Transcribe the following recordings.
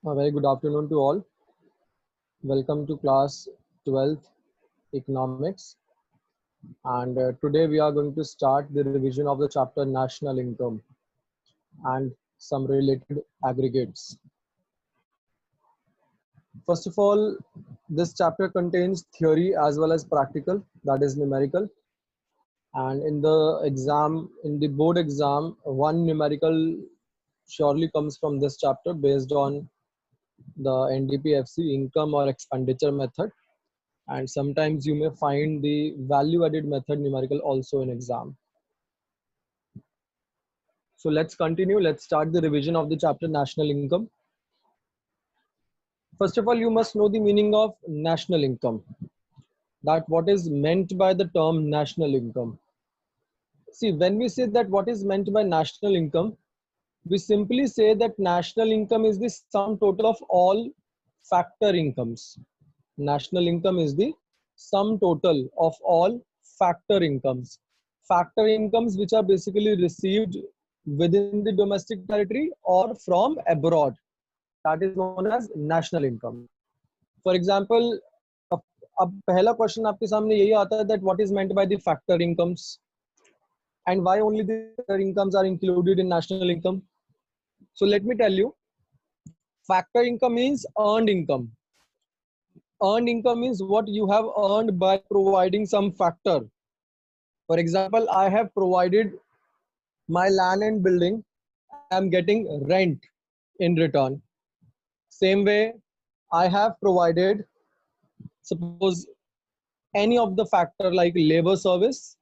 A very good afternoon to all. Welcome to class 12th economics. And today we are going to start the revision of the chapter national income and some related aggregates. First of all, this chapter contains theory as well as practical, that is numerical. And in the board exam, one numerical surely comes from this chapter based on the NDPFC income or expenditure method. And sometimes you may find the value added method numerical also in exam. So let's continue. Let's start the revision of the chapter national income. First of all, you must know the meaning of national income, that what is meant by the term national income. See, when we say that what is meant by national income, we simply say that national income is the sum total of all factor incomes. National income is the sum total of all factor incomes. Factor incomes which are basically received within the domestic territory or from abroad. That is known as national income. For example, अब पहला question आपके सामने यही आता है that what is meant by the factor incomes and why only the factor incomes are included in national income. So let me tell you, factor income means earned income. Earned income means what you have earned by providing some factor. For example, I have provided my land and building and I'm getting rent in return. Same way, I have provided, suppose, any of the factor like labor service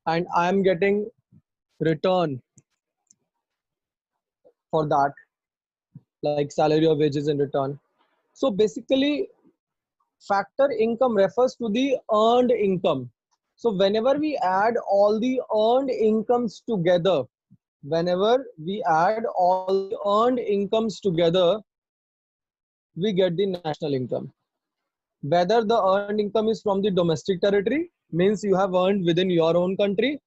and I am getting return for that, like salary or wages in return. So basically, factor income refers to the earned income. So whenever we add all the earned incomes together, whenever we add all the earned incomes together, we get the national income. Whether the earned income is from the domestic territory, means you have earned within your own country,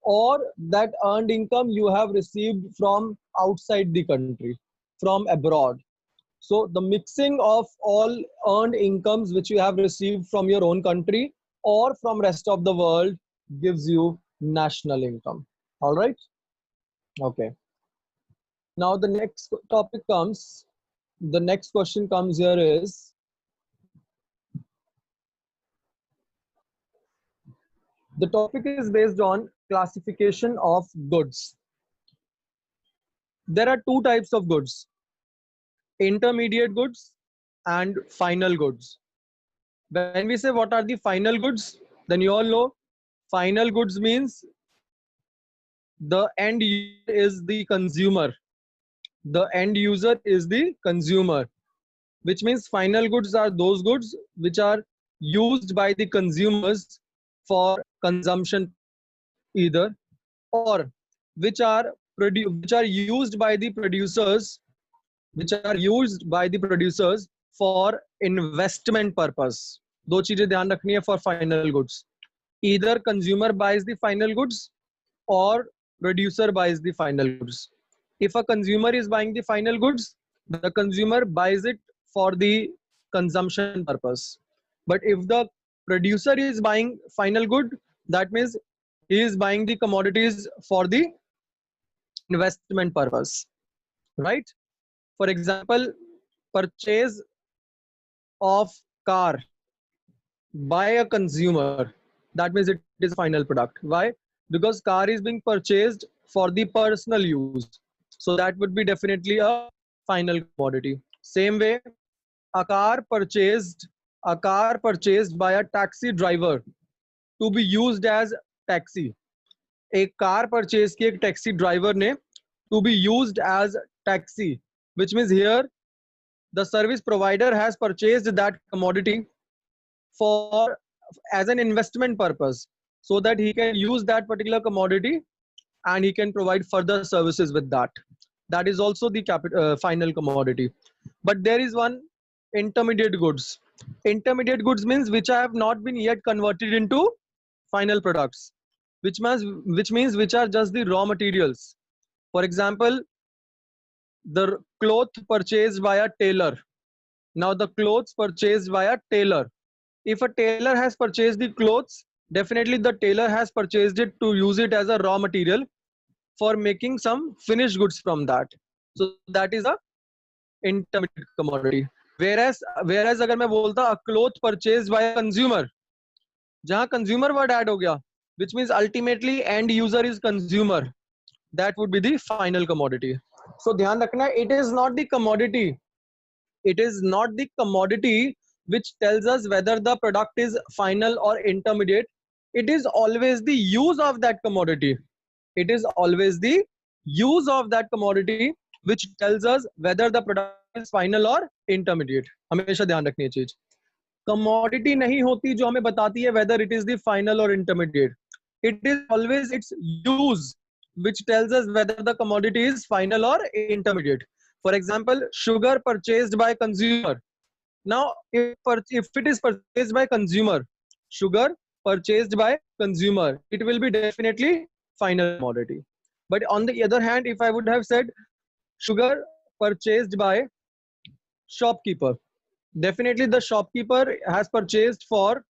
or that earned income you have received from outside the country, from abroad. So the mixing of all earned incomes which you have received from your own country or from rest of the world gives you national income. All right. Okay. Now the next topic comes, the next question comes here is, the topic is based on classification of goods. There are two types of goods, intermediate goods and final goods. When we say what are the final goods, then you all know final goods means the end user is the consumer. The end user is the consumer, which means final goods are those goods which are used by the consumers for consumption either, or which are used by the producers, for investment purpose. दो चीजें ध्यान रखनी है for final goods. Either consumer buys the final goods or producer buys the final goods. If a consumer is buying the final goods, the consumer buys it for the consumption purpose. But if the producer is buying final good, that means he is buying the commodities for the investment purpose, right? For example, purchase of car by a consumer, that means it is a final product. Why? Because car is being purchased for the personal use, so that would be definitely a final commodity. Same way, a car purchased by a taxi driver to be used as taxi. एक car purchase की एक taxi driver ने to be used as taxi, which means here the service provider has purchased that commodity for as an investment purpose, so that he can use that particular commodity and he can provide further services with that. That is also the final commodity. But there is one intermediate goods. Intermediate goods means which have not been yet converted into final products, which means which are just the raw materials. For example, the cloth purchased by a tailor. Now the clothes purchased by a tailor. If a tailor has purchased the clothes, definitely the tailor has purchased it to use it as a raw material for making some finished goods from that. So that is a intermediate commodity. Whereas अगर मैं बोलता a cloth purchased by a consumer, जहाँ consumer word add हो गया, which means ultimately end user is consumer, that would be the final commodity. So ध्यान रखना, it is not the commodity. It is not the commodity which tells us whether the product is final or intermediate. It is always the use of that commodity. It is always the use of that commodity which tells us whether the product is final or intermediate. हमेशा ध्यान रखनी है चीज. Commodity नहीं होती जो हमें बताती है whether it is the final or intermediate. It is always its use which tells us whether the commodity is final or intermediate. For example, sugar purchased by consumer. Now, if it is purchased by consumer, sugar purchased by consumer, it will be definitely final commodity. But on the other hand, if I would have said sugar purchased by shopkeeper, definitely the shopkeeper has purchased for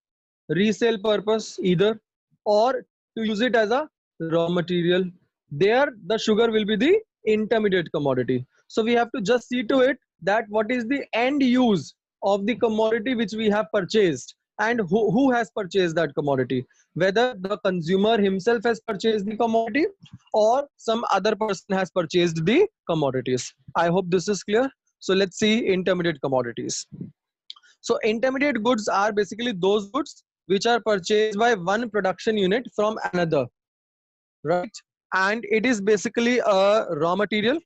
resale purpose either or to use it as a raw material. There the sugar will be the intermediate commodity. So we have to just see to it that what is the end use of the commodity which we have purchased and who has purchased that commodity, whether the consumer himself has purchased the commodity or some other person has purchased the commodities. I hope this is clear. So let's see intermediate commodities. So intermediate goods are basically those goods which are purchased by one production unit from another, right? And it is basically a raw material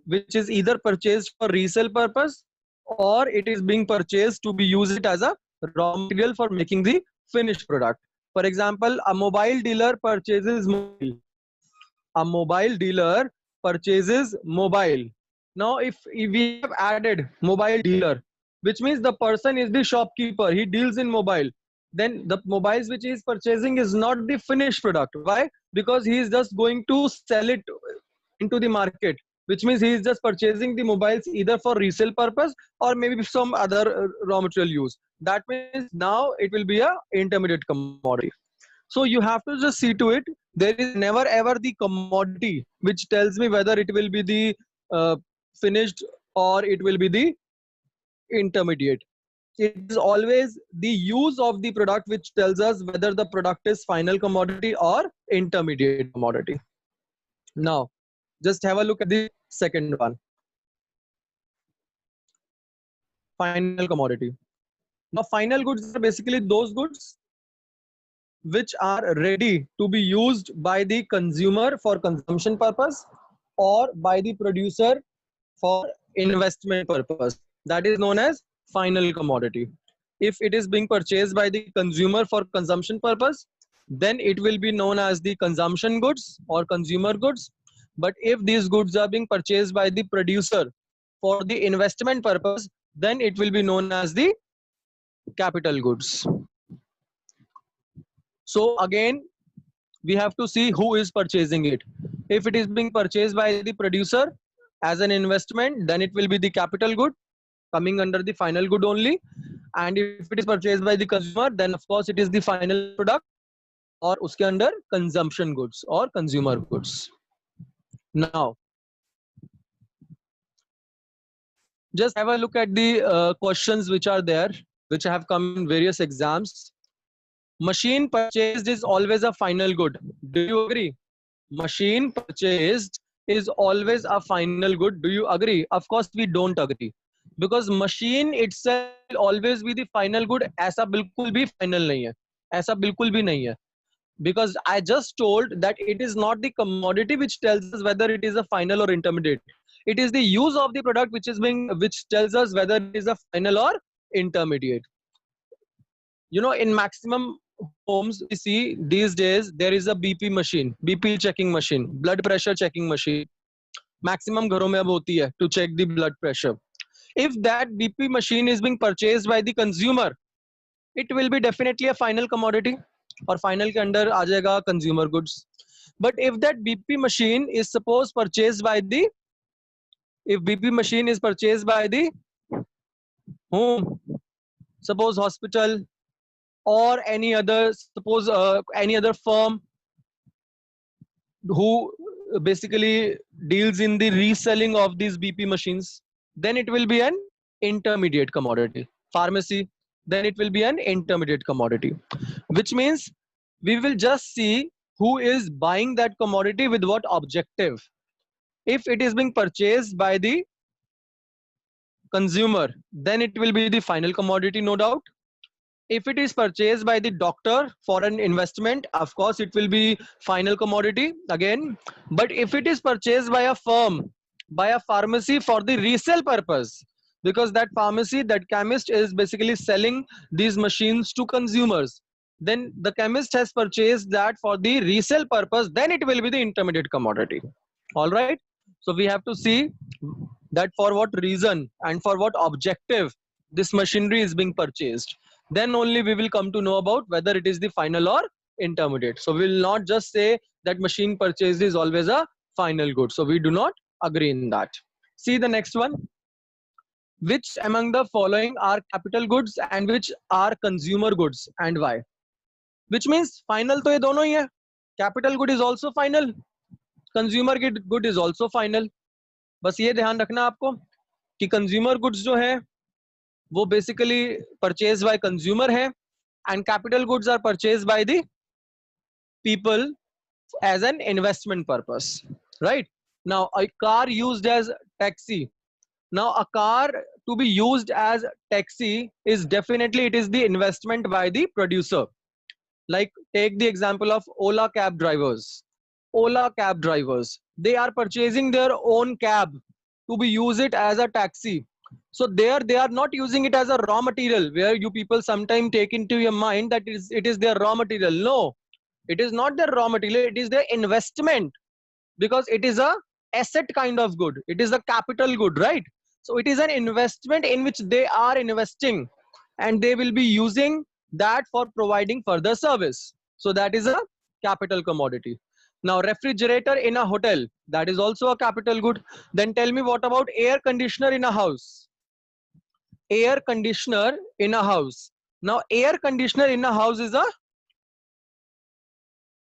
which is either purchased for resale purpose or it is being purchased to be used as a raw material for making the finished product. For example, a mobile dealer purchases mobile. A mobile dealer purchases mobile. Now, if we have added mobile dealer, which means the person is the shopkeeper, he deals in mobile, then the mobiles which he is purchasing is not the finished product. Why? Because he is just going to sell it into the market, which means he is just purchasing the mobiles either for resale purpose or maybe some other raw material use. That means now it will be a intermediate commodity. So you have to just see to it. There is never ever the commodity which tells me whether it will be the finished or it will be the intermediate. It is always the use of the product which tells us whether the product is final commodity or intermediate commodity. Now, just have a look at the second one. Final commodity. Now, final goods are basically those goods which are ready to be used by the consumer for consumption purpose or by the producer for investment purpose. That is known as final commodity. If it is being purchased by the consumer for consumption purpose, then it will be known as the consumption goods or consumer goods. But if these goods are being purchased by the producer for the investment purpose, then it will be known as the capital goods. So again, we have to see who is purchasing it. If it is being purchased by the producer as an investment, then it will be the capital good coming under the final good only. And if it is purchased by the consumer, then of course it is the final product or uske under consumption goods or consumer goods. Now, just have a look at the questions which are there, which have come in various exams. Machine purchased is always a final good. Do you agree? Machine purchased is always a final good. Do you agree? Of course, we don't agree. Because machine itself will always be the final good. ऐसा बिल्कुल भी final नहीं है. ऐसा बिल्कुल भी नहीं है. Because I just told that it is not the commodity which tells us whether it is a final or intermediate. It is the use of the product which tells us whether it is a final or intermediate. You know, in maximum homes we see these days there is a BP machine, BP checking machine, blood pressure checking machine. Maximum घरों में अब होती है to check the blood pressure. If that BP machine is being purchased by the consumer, it will be definitely a final commodity और final के अंदर आ जाएगा consumer goods. But if that BP machine is suppose purchased by the if BP machine is purchased by the whom? Suppose hospital or any other, suppose any other firm who basically deals in the reselling of these BP machines, then it will be an intermediate commodity. Pharmacy, then it will be an intermediate commodity, which means we will just see who is buying that commodity with what objective. If it is being purchased by the consumer, then it will be the final commodity, no doubt. If it is purchased by the doctor for an investment, of course it will be final commodity again. But if it is purchased by a firm, by a pharmacy for the resale purpose, because that pharmacy, that chemist is basically selling these machines to consumers, then the chemist has purchased that for the resale purpose, then it will be the intermediate commodity. All right, so we have to see that for what reason and for what objective this machinery is being purchased. Then only we will come to know about whether it is the final or intermediate. So we will not just say that machine purchase is always a final good. So we do not agree in that. See the next one. Which among the following are capital goods and which are consumer goods and why? Which means final to ye dono hi hai. Capital good is also final. Consumer good is also final. बस ये ध्यान रखना आपको कि consumer goods जो है वो basically purchase by consumer है and capital goods are purchase by the people as an investment purpose, right? Now a car used as taxi, now a car to be used as taxi is definitely, it is the investment by the producer. Like take the example of Ola cab drivers. Ola cab drivers, they are purchasing their own cab to be use it as a taxi. So there they are not using it as a raw material, where you people sometimes take into your mind that it is their raw material. No, it is not their raw material, it is their investment, because it is a asset kind of good, it is a capital good, right? So it is an investment in which they are investing and they will be using that for providing further service. So that is a capital commodity. Now refrigerator in a hotel, that is also a capital good. Then tell me, what about air conditioner in a house? Air conditioner in a house. Now air conditioner in a house is a,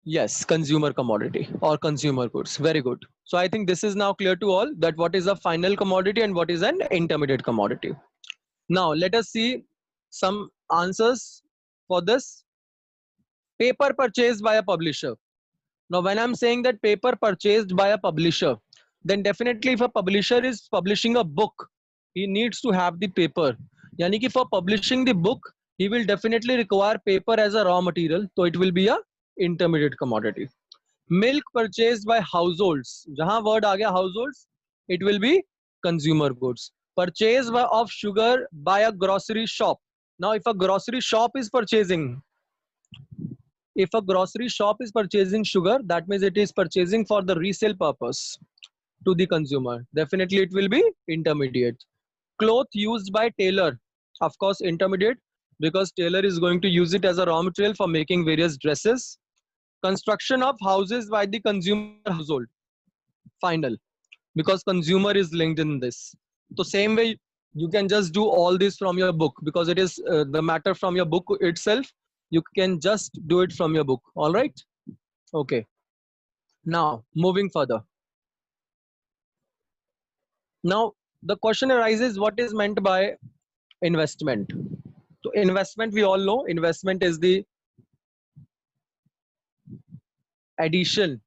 yes, consumer commodity or consumer goods. Very good. So I think this is now clear to all that what is a final commodity and what is an intermediate commodity. Now let us see some answers for this. Paper purchased by a publisher. Now when I'm saying that paper purchased by a publisher, then definitely if a publisher is publishing a book, he needs to have the paper. Yani ki for publishing the book, he will definitely require paper as a raw material. So it will be a intermediate commodity. Milk purchased by households. Jahan word aa gaya households, it will be consumer goods. Purchase of sugar by a grocery shop. Now if a grocery shop is purchasing, if a grocery shop is purchasing sugar, that means it is purchasing for the resale purpose to the consumer. Definitely it will be intermediate. Cloth used by tailor, of course intermediate, because tailor is going to use it as a raw material for making various dresses. Construction of houses by the consumer household, final, because consumer is linked in this. So same way you can just do all this from your book, because it is the matter from your book itself. You can just do it from your book. All right. Okay. Now moving further. Now the question arises, what is meant by investment? So investment, we all know, investment is the addition.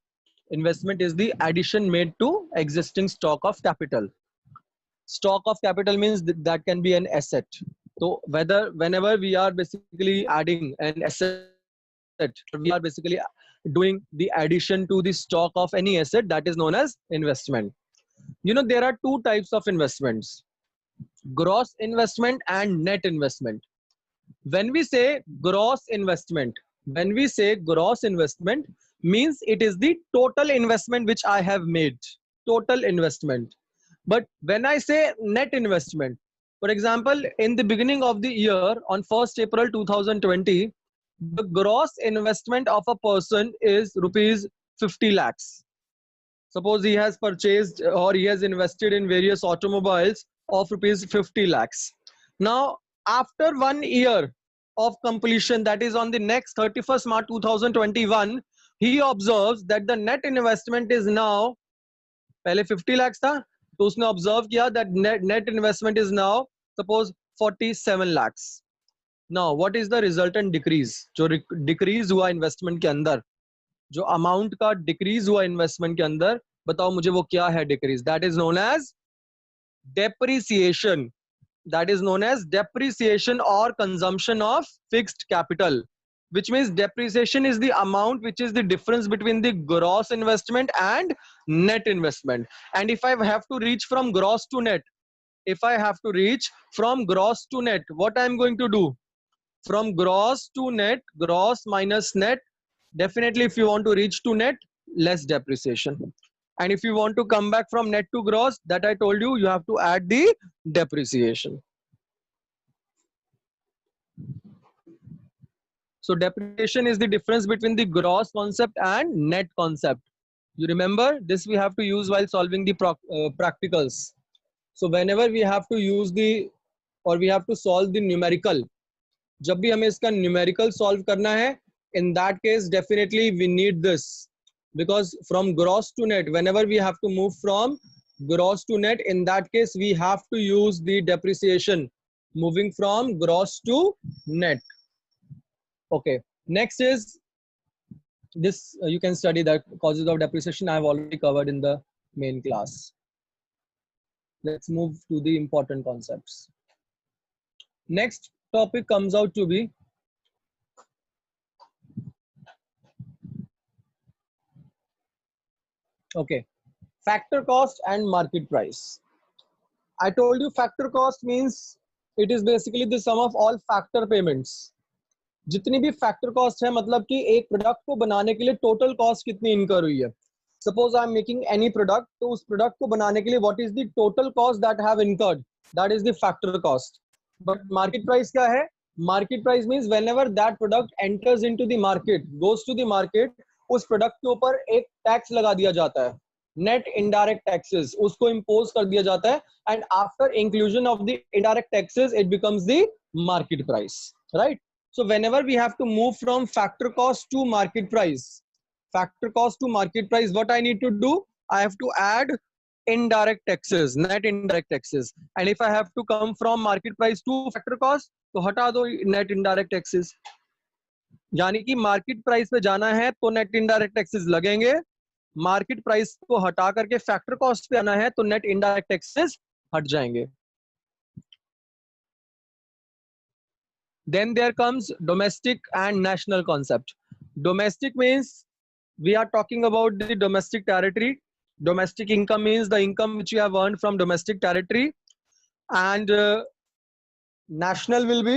Investment is the addition made to existing stock of capital. Stock of capital means that can be an asset. So whenever we are basically adding an asset, we are basically doing the addition to the stock of any asset, that is known as investment. You know, there are two types of investments: gross investment and net investment. When we say gross investment, means it is the total investment which I have made, total investment. But when I say net investment, for example, in the beginning of the year, on 1st April 2020, the gross investment of a person is rupees 50 lakhs. Suppose he has purchased or he has invested in various automobiles of rupees 50 lakhs. Now, after 1 year of completion, that is on the next 31st March 2021, he observes that the net investment is now, पहले 50 lakhs था, तो उसने observe किया that net investment is now suppose 47 lakhs. Now, what is the resultant decrease? जो decrease हुआ investment के अंदर, जो amount का decrease हुआ investment के अंदर, बताओ मुझे वो क्या है decrease? That is known as depreciation. That is known as depreciation or consumption of fixed capital, which means depreciation is the amount which is the difference between the gross investment and net investment. And if I have to reach from gross to net, if I have to reach from gross to net, what I am going to do? From gross to net, gross minus net, definitely if you want to reach to net, less depreciation. And if you want to come back from net to gross, that I told you, you have to add the depreciation. So depreciation is the difference between the gross concept and net concept. You remember this we have to use while solving the practicals. So whenever we have to use the or we have to solve the numerical, जब भी हमें इसका numerical solve करना है, in that case definitely we need this, because from gross to net, whenever we have to move from gross to net, in that case we have to use the depreciation, moving from gross to net. Okay, next is this, you can study that causes of depreciation. I have already covered in the main class. Let's move to the important concepts. Next topic comes out to be okay, factor cost and market price. I told you factor cost means it is basically the sum of all factor payments. जितनी भी factor cost है, मतलब कि एक product को बनाने के लिए टोटल कॉस्ट कितनी इनकर हुई है. Suppose I am making any product, तो उस प्रोडक्ट को बनाने के लिए what is the total cost that have incurred, that is the factor cost. But market price क्या है? Market price means whenever that product enters into the market, goes to the market, उस product के ऊपर एक tax लगा दिया जाता है, नेट इनडायरेक्ट टैक्सेस, उसको इंपोज कर दिया जाता है, and after inclusion of the indirect taxes it becomes the market price, right? So whenever we have to move from factor cost to market price, what I need to do? I have to add indirect taxes, net indirect taxes. And if I have to come from market price to factor cost, तो हटा दो net indirect taxes. यानी कि market price पे जाना है तो net indirect taxes लगेंगे, market price को हटा करके factor cost पे आना है तो net indirect taxes हट जाएंगे. Then there comes domestic and national concept. Domestic means we are talking about the domestic territory. Domestic income means the income which you have earned from domestic territory, and national will be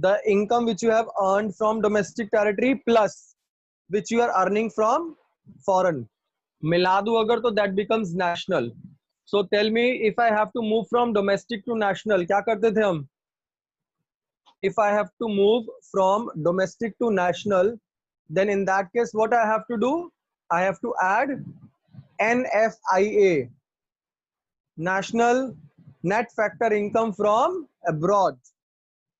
the income which you have earned from domestic territory plus which you are earning from foreign. मिला दूं अगर तो that becomes national. So tell me, if I have to move from domestic to national, क्या करते थे हम? If I have to move from domestic to national, then in that case what I have to do? I have to add NFIA, national net factor income from abroad.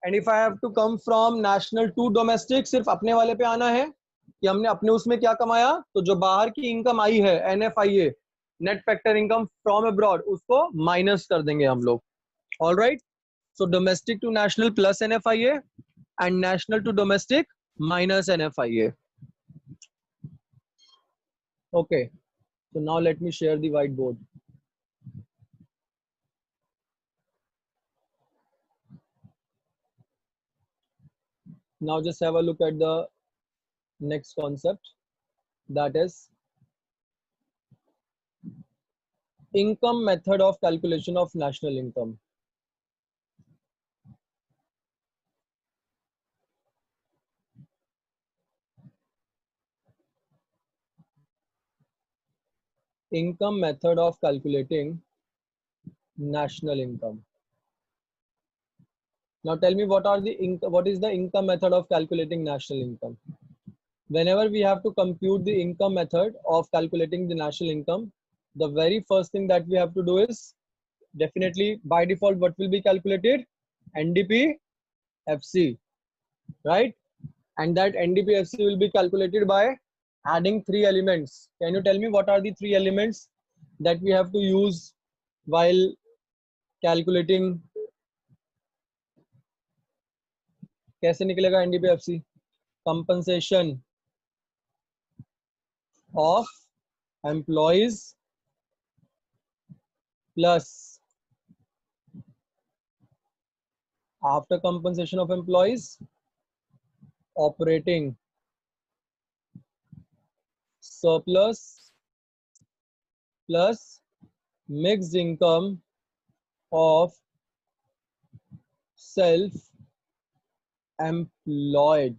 And if I have to come from national to domestic, सिर्फ अपने वाले पे आना है कि हमने अपने उसमें क्या कमाया, तो जो बाहर की इनकम आई है NFIA, net factor income from abroad, उसको माइनस कर देंगे हम लोग. All right. So domestic to national plus NFIA and national to domestic minus NFIA. Okay. So now let me share the whiteboard. Now just have a look at the next concept, that is income method of calculation of national income. Income method of calculating national income. Now tell me what is the income method of calculating national income? whenever we have to compute the income method of calculating the national income, the very first thing that we have to do is definitely by default what will be calculated? NDP-FC, right? And that NDP-FC will be calculated by adding three elements. Can you tell me what are the three elements that we have to use while calculating? कैसे निकलेगा NDP-FC? Compensation of employees plus, after compensation of employees, operating surplus plus mixed income of self-employed.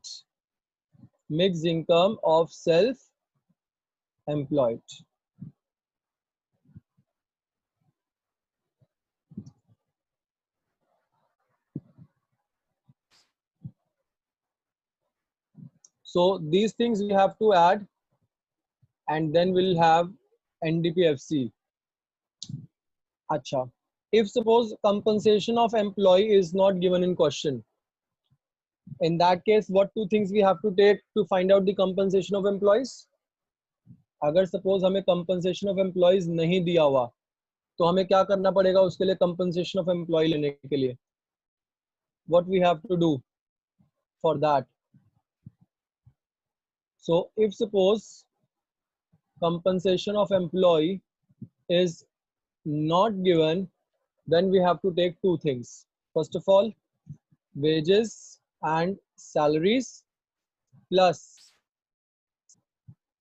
Mixed income of self-employed. So these things we have to add, and then we'll have NDP-FC. Acha. If suppose compensation of employee is not given in question, in that case, what two things we have to take to find out the compensation of employees? अगर suppose हमें compensation of employees नहीं दिया हुआ, तो हमें क्या करना पड़ेगा उसके लिए compensation of employee लेने के लिए? What we have to do for that? So if suppose compensation of employee is not given, then we have to take two things. First of all, wages and salaries plus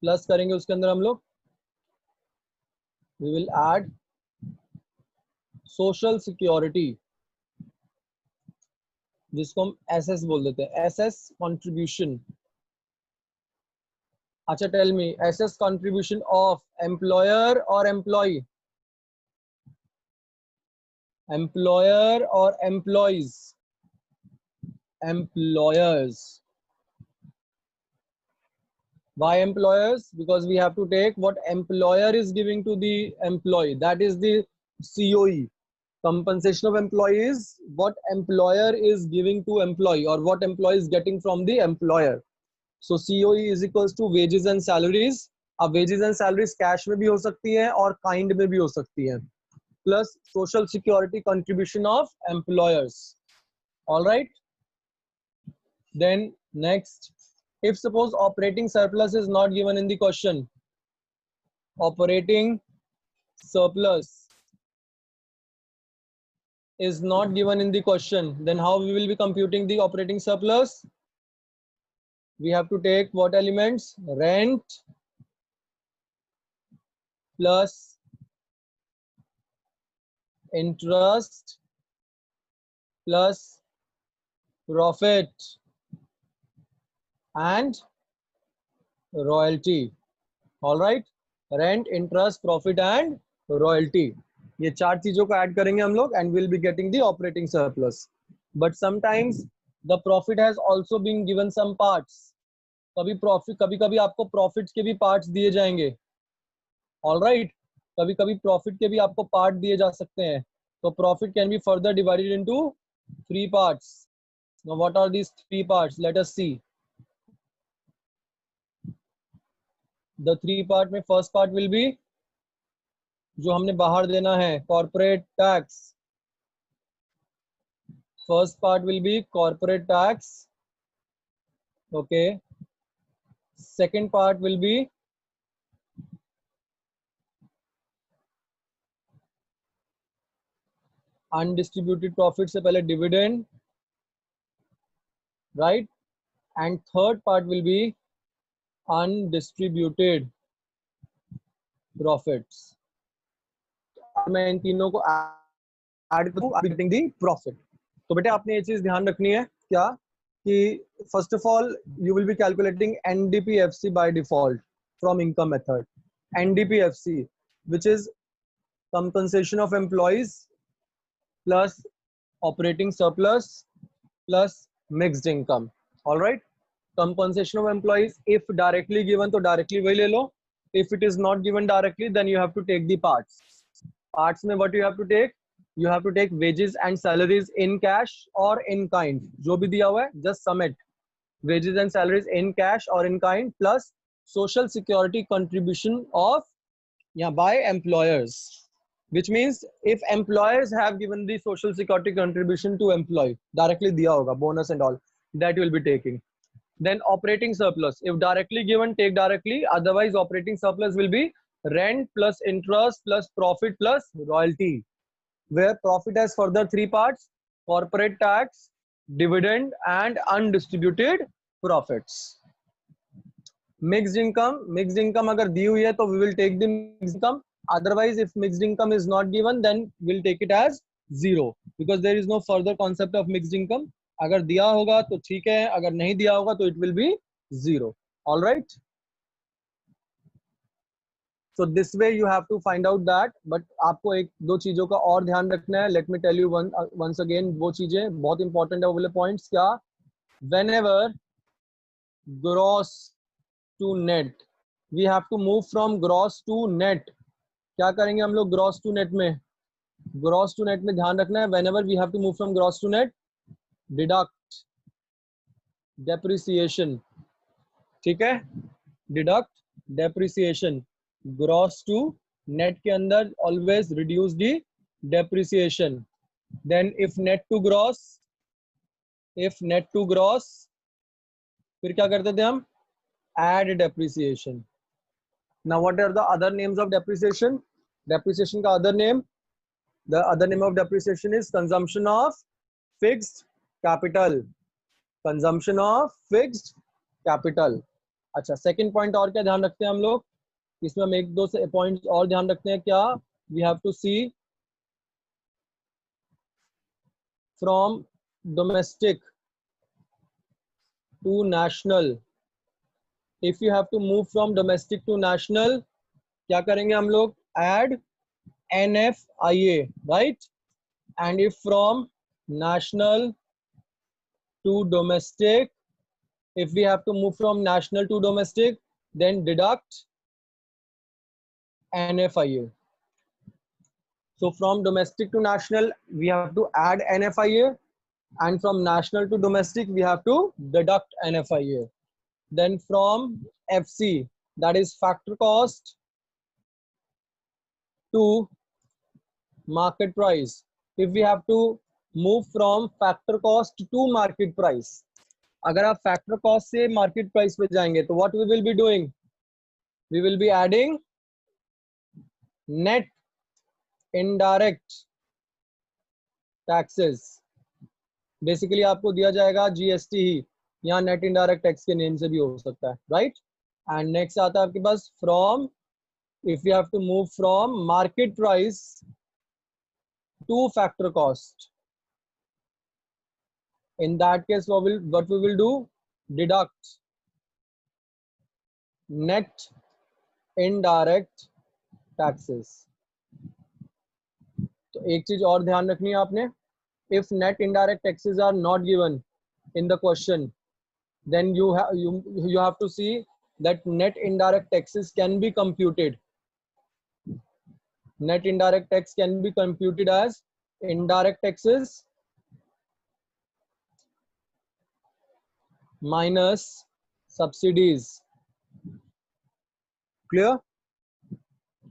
करेंगे उसके अंदर हम लोग, we will add social security, जिसको हम SS बोल देते हैं, SS contribution. अच्छा, tell me, SS contribution of employer or employee? Employer or employees? Employers. Why employers? Because we have to take what employer is giving to the employee. That is the COE. Compensation of employees, what employer is giving to employee or what employee is getting from the employer. So COE is equals to wages and salaries. अब wages and salaries cash में भी हो सकती है और kind में भी हो सकती है. Plus social security contribution of employers. All right. Then next, if suppose operating surplus is not given in the question, operating surplus is not given in the question, then how we will be computing the operating surplus? We have to take what elements? Rent plus interest plus profit and royalty. All right, rent, interest, profit and royalty. ये चार चीजों को add करेंगे हम लोग and we'll be getting the operating surplus. But sometimes the profit has also been given some parts. कभी-कभी आपको profit के भी पार्ट्स दिए जाएंगे. All right, कभी-कभी प्रॉफिट के भी आपको पार्ट दिए जा सकते हैं. So profit can be further divided into three parts. Now what are these three parts? Let us see. The three part में first part will be जो हमने बाहर देना है, corporate tax. First part will be corporate tax. Okay. Second part will be undistributed profit से पहले dividend, right? And third part will be undistributed profits. मैं इन तीनों को ऐड करूं, I'm getting the profit. तो बेटे आपने ये चीज ध्यान रखनी है क्या कि first of all you will be calculating NDP-FC by default from income method. NDP-FC, which is compensation of employees plus operating surplus plus mixed income. All right. compensation of employees. If directly given तो directly वही ले लो. If it is not given directly, then you have to take the parts. Parts में what you have to take? You have to take wages and salaries in cash or in kind. जो भी दिया हुआ है, just sum it. Wages and salaries in cash or in kind plus social security contribution of by employers. Which means if employers have given the social security contribution to employee, directly दिया होगा, bonus and all, that you will be taking. Then operating surplus, if directly given, take directly, otherwise operating surplus will be rent plus interest plus profit plus royalty, where profit has further three parts: corporate tax, dividend and undistributed profits. Mixed income अगर दी हुई है तो we will take the mixed income. Otherwise, if mixed income is not given, then we'll take it as zero, because there is no further concept of mixed income. अगर दिया होगा तो ठीक है, अगर नहीं दिया होगा तो it will be zero. All right. So this way you have to find out that. But आपको एक दो चीजों का और ध्यान रखना है. Let me tell you once again वो चीजें बहुत important है, वो वाले points. क्या? Whenever gross to net, we have to move from gross to net. क्या करेंगे हम लोग ग्रॉस टू नेट में? ग्रॉस टू नेट में ध्यान रखना है, whenever we have to move from gross to net, deduct depreciation. ठीक है, deduct depreciation. Gross to net के अंदर always reduce the depreciation. Then if net to gross, फिर क्या करते थे हम? Add depreciation. Now what are the other names of depreciation? Depreciation का other name, the other name of depreciation is consumption of fixed capital. Consumption of fixed capital. अच्छा, second point और क्या ध्यान रखते हैं हम लोग? इसमें हम एक दो से पॉइंट्स और ध्यान रखते हैं. क्या? We have to see from domestic to national. If you have to move from domestic to national, क्या करेंगे हम लोग? Add NFIA, right? And if from national to domestic, if we have to move from national to domestic, then deduct NFIA. So from domestic to national, we have to add NFIA, and from national to domestic, we have to deduct NFIA. Then from FC, that is factor cost to market price. If we have to move from factor cost to market price, अगर आप factor cost से market price पे जाएंगे तो what we will be doing? We will be adding net indirect taxes. Basically आपको दिया जाएगा GST ही, यहाँ net indirect tax के नेम से भी हो सकता है, right? And next आता है आपके पास from, if you have to move from market price to factor cost, in that case what we will do? Deduct net indirect taxes. तो एक चीज और ध्यान रखनी है आपने, if net indirect taxes are not given in the question, then you have to see that net indirect taxes can be computed. Net indirect tax can be computed as indirect taxes minus subsidies. Clear?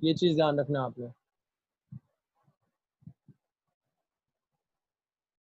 ये चीज ध्यान रखना आपने.